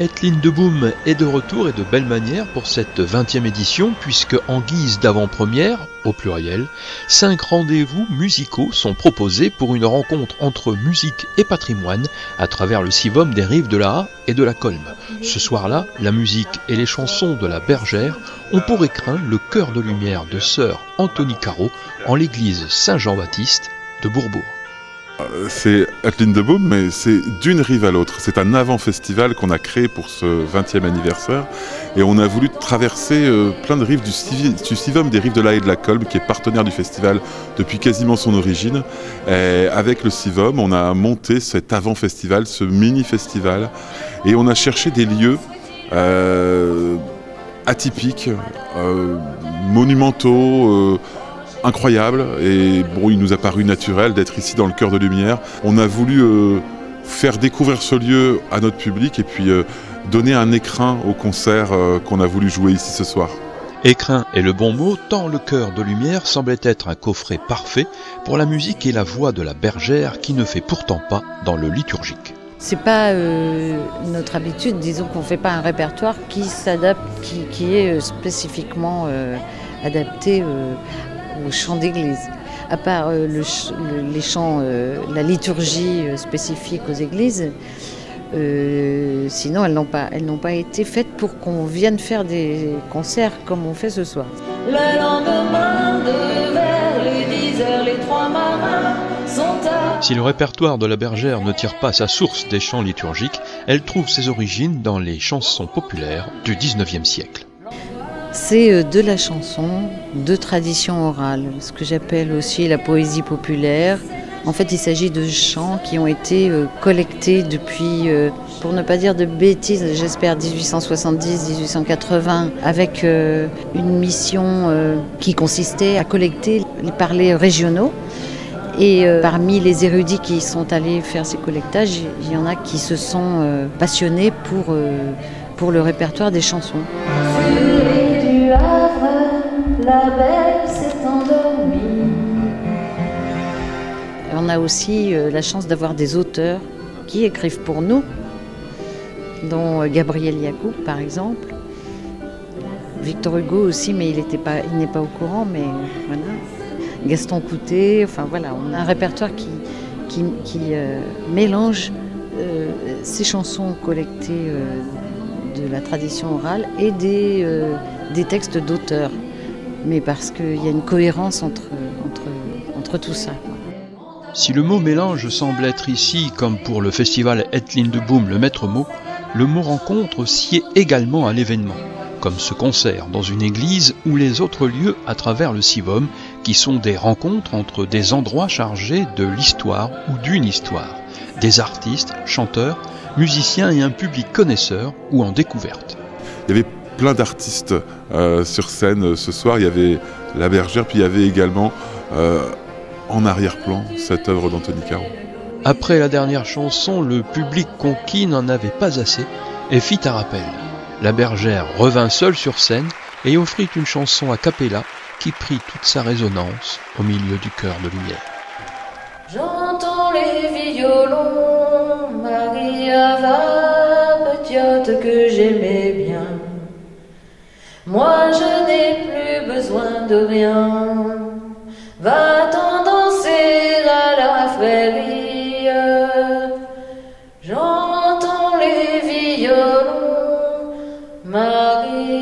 Etlin de Boom est de retour et de belle manière pour cette 20e édition puisque en guise d'avant-première, au pluriel, 5 rendez-vous musicaux sont proposés pour une rencontre entre musique et patrimoine à travers le Sivom des rives de la Ha et de la Colme. Ce soir-là, la musique et les chansons de la Bergère ont pour écrin le chœur de lumière de sœur Anthony Caro en l'église Saint-Jean-Baptiste de Bourbourg. C'est Etlin de Boom, mais c'est d'une rive à l'autre. C'est un avant-festival qu'on a créé pour ce 20e anniversaire. Et on a voulu traverser plein de rives du Sivom des rives de la Ha et de la Colme, qui est partenaire du festival depuis quasiment son origine. Et avec le Sivom, on a monté cet avant-festival, ce mini-festival. Et on a cherché des lieux atypiques, monumentaux, incroyable, et bon, il nous a paru naturel d'être ici dans le cœur de lumière. On a voulu faire découvrir ce lieu à notre public et puis donner un écrin au concert qu'on a voulu jouer ici ce soir. Écrin est le bon mot, tant le chœur de lumière semblait être un coffret parfait pour la musique et la voix de la Bergère qui ne fait pourtant pas dans le liturgique. C'est pas notre habitude, disons qu'on fait pas un répertoire qui s'adapte, qui est spécifiquement adapté au chant d'église. À part les chants, la liturgie spécifique aux églises, sinon elles n'ont pas été faites pour qu'on vienne faire des concerts comme on fait ce soir. Le lendemain de vers les 10 heures, les 3 marins sont à... Si le répertoire de la Bergère ne tire pas sa source des chants liturgiques, elle trouve ses origines dans les chansons populaires du XIXe siècle. C'est de la chanson de tradition orale, ce que j'appelle aussi la poésie populaire. En fait, il s'agit de chants qui ont été collectés depuis, pour ne pas dire de bêtises, j'espère 1870-1880, avec une mission qui consistait à collecter les parlers régionaux. Et parmi les érudits qui sont allés faire ces collectages, il y en a qui se sont passionnés pour le répertoire des chansons. La belle s'est endormie. On a aussi la chance d'avoir des auteurs qui écrivent pour nous, dont Gabriel Yacoub par exemple, Victor Hugo aussi, mais il n'est pas au courant, mais voilà. Gaston Coutet, enfin voilà, on a un répertoire qui mélange ces chansons collectées de la tradition orale et des textes d'auteurs, mais parce qu'il y a une cohérence entre tout ça. Si le mot mélange semble être ici, comme pour le festival Etlin de Boom, le maître mot, le mot rencontre sied également à l'événement, comme ce concert dans une église ou les autres lieux à travers le Sivom, qui sont des rencontres entre des endroits chargés de l'histoire ou d'une histoire, des artistes, chanteurs, musiciens et un public connaisseur ou en découverte. Il y avait plein d'artistes sur scène ce soir. Il y avait la Bergère, puis il y avait également en arrière-plan cette œuvre d'Anthony Caro. Après la dernière chanson, le public conquis n'en avait pas assez et fit un rappel. La Bergère revint seule sur scène et offrit une chanson a cappella qui prit toute sa résonance au milieu du chœur de lumière. J'entends les violons, Maria va, petite que j'aimais bien. Moi je n'ai plus besoin de rien. Va-t'en danser à la prairie. J'entends les violons, Marie.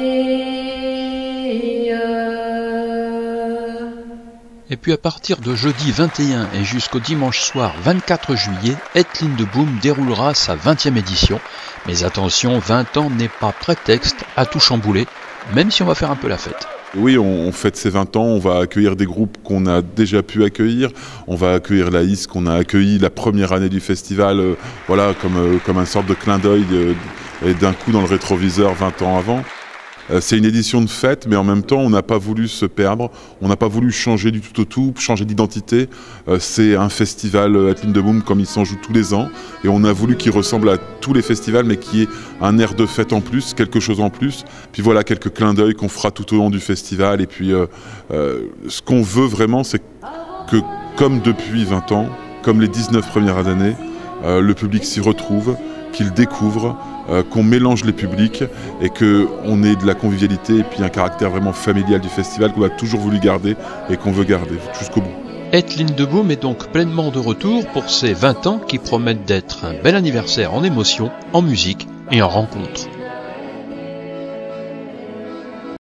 Et puis à partir de jeudi 21 et jusqu'au dimanche soir 24 juillet, Etlin de Boom déroulera sa 20e édition. Mais attention, 20 ans n'est pas prétexte à tout chambouler, même si on va faire un peu la fête. Oui, on fête ses 20 ans, on va accueillir des groupes qu'on a déjà pu accueillir, on va accueillir la HIS qu'on a accueilli la première année du festival, voilà, comme un sorte de clin d'œil et d'un coup dans le rétroviseur 20 ans avant. C'est une édition de fête, mais en même temps, on n'a pas voulu se perdre, on n'a pas voulu changer du tout au tout, changer d'identité. C'est un festival Etlin de Boom comme il s'en joue tous les ans, et on a voulu qu'il ressemble à tous les festivals, mais qu'il y ait un air de fête en plus, quelque chose en plus. Puis voilà, quelques clins d'œil qu'on fera tout au long du festival. Et puis, ce qu'on veut vraiment, c'est que, comme depuis 20 ans, comme les 19 premières années, le public s'y retrouve, qu'ils découvrent, qu'on mélange les publics et qu'on ait de la convivialité et puis un caractère vraiment familial du festival qu'on a toujours voulu garder et qu'on veut garder jusqu'au bout. Ethline de Baume est donc pleinement de retour pour ses 20 ans qui promettent d'être un bel anniversaire en émotion, en musique et en rencontre.